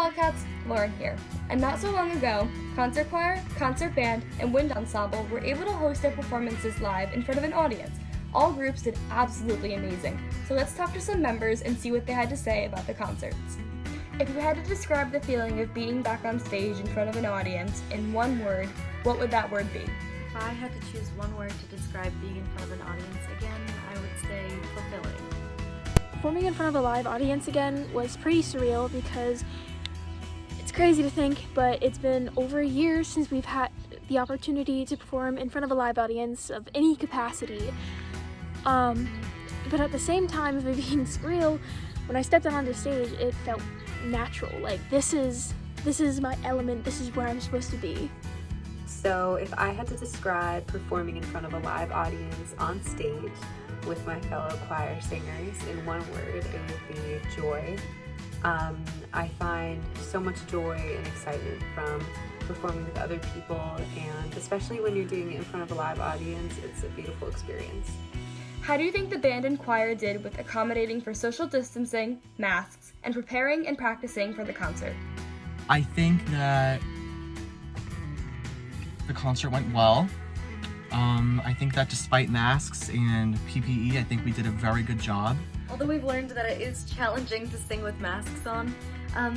Wildcats, Lauren here. And not so long ago, concert choir, concert band, and wind ensemble were able to host their performances live in front of an audience. All groups did absolutely amazing, so let's talk to some members and see what they had to say about the concerts. If you had to describe the feeling of being back on stage in front of an audience in one word, what would that word be? If I had to choose one word to describe being in front of an audience again, I would say fulfilling. Performing in front of a live audience again was pretty surreal because it's crazy to think, but it's been over a year since we've had the opportunity to perform in front of a live audience of any capacity. But at the same time of it being surreal, when I stepped out onto stage, it felt natural. Like this is my element, this is where I'm supposed to be. So if I had to describe performing in front of a live audience on stage with my fellow choir singers in one word, it would be joy. I find so much joy and excitement from performing with other people, and especially when you're doing it in front of a live audience, it's a beautiful experience. How do you think the band and choir did with accommodating for social distancing, masks, and preparing and practicing for the concert? I think that the concert went well. I think that despite masks and PPE, I think we did a very good job. Although we've learned that it is challenging to sing with masks on,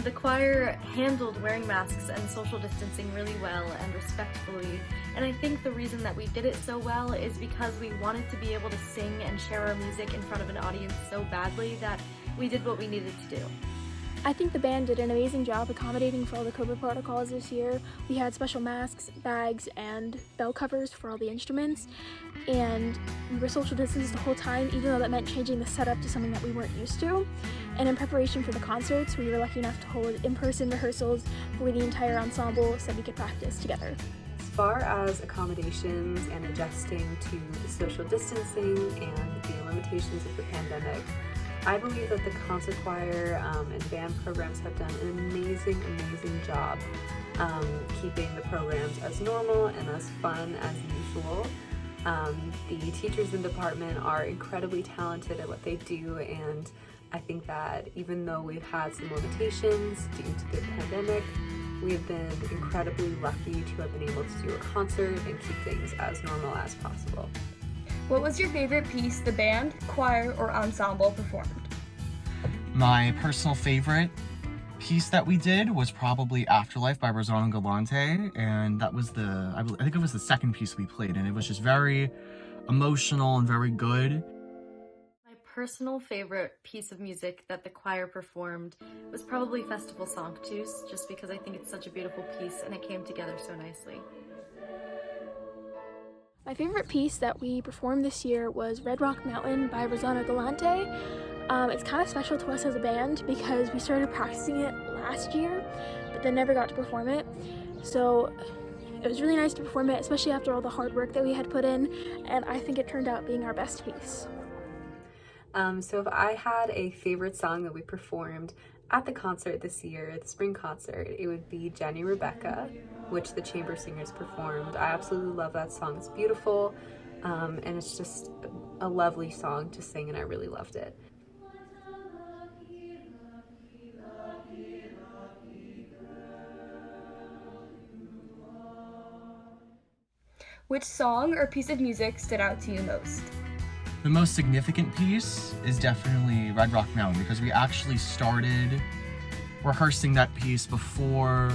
the choir handled wearing masks and social distancing really well and respectfully. And I think the reason that we did it so well is because we wanted to be able to sing and share our music in front of an audience so badly that we did what we needed to do. I think the band did an amazing job accommodating for all the COVID protocols this year. We had special masks, bags, and bell covers for all the instruments, and we were social distanced the whole time, even though that meant changing the setup to something that we weren't used to. And in preparation for the concerts, we were lucky enough to hold in-person rehearsals for the entire ensemble so that we could practice together. As far as accommodations and adjusting to the social distancing and the limitations of the pandemic, I believe that the concert choir and band programs have done an amazing job keeping the programs as normal and as fun as usual. The teachers in the department are incredibly talented at what they do, and I think that even though we've had some limitations due to the pandemic, we have been incredibly lucky to have been able to do a concert and keep things as normal as possible. What was your favorite piece the band, choir, or ensemble performed? My personal favorite piece that we did was probably Afterlife by Rosanna Galante, and that was I think it was the second piece we played, and it was just very emotional and very good. My personal favorite piece of music that the choir performed was probably Festival Sanctus, just because I think it's such a beautiful piece and it came together so nicely. My favorite piece that we performed this year was Red Rock Mountain by Rosanna Galante. It's kind of special to us as a band because we started practicing it last year, but then never got to perform it. So it was really nice to perform it, especially after all the hard work that we had put in, and I think it turned out being our best piece. So if I had a favorite song that we performed at the concert this year, the spring concert, it would be Jenny Rebecca, which the chamber singers performed. I absolutely love that song. It's beautiful, and it's just a lovely song to sing, and I really loved it. Which song or piece of music stood out to you most? The most significant piece is definitely Red Rock Mountain, because we actually started rehearsing that piece before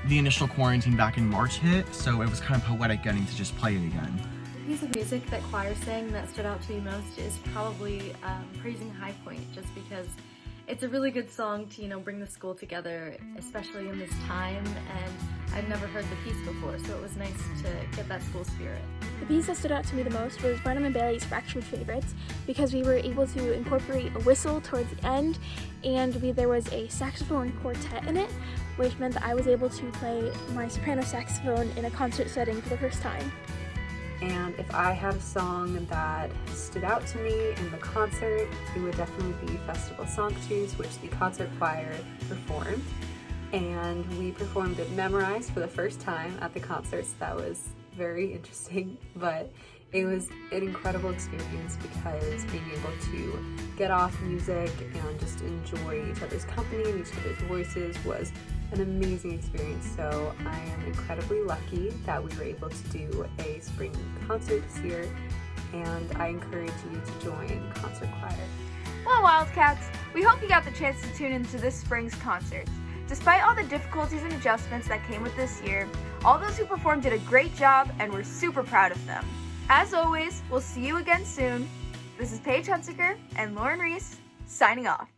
the initial quarantine back in March hit, so it was kind of poetic getting to just play it again. The piece of music that choir sang that stood out to me most is probably Praising High Point, just because it's a really good song to, bring the school together, especially in this time, and I'd never heard the piece before, so it was nice to get that school spirit. The piece that stood out to me the most was Barnum & Bailey's Fractured Favorites, because we were able to incorporate a whistle towards the end, and there was a saxophone quartet in it, which meant that I was able to play my soprano saxophone in a concert setting for the first time. And if I had a song that stood out to me in the concert, it would definitely be Festival Sanctus, which the concert choir performed. And we performed it memorized for the first time at the concert, so that was very interesting, but It was an incredible experience because being able to get off music and just enjoy each other's company and each other's voices was an amazing experience. So I am incredibly lucky that we were able to do a spring concert this year, and I encourage you to join concert choir. Well, Wildcats, we hope you got the chance to tune into this spring's concerts. Despite all the difficulties and adjustments that came with this year, all those who performed did a great job and we're super proud of them. As always, we'll see you again soon. This is Paige Hunsicker and Lauren Reese, signing off.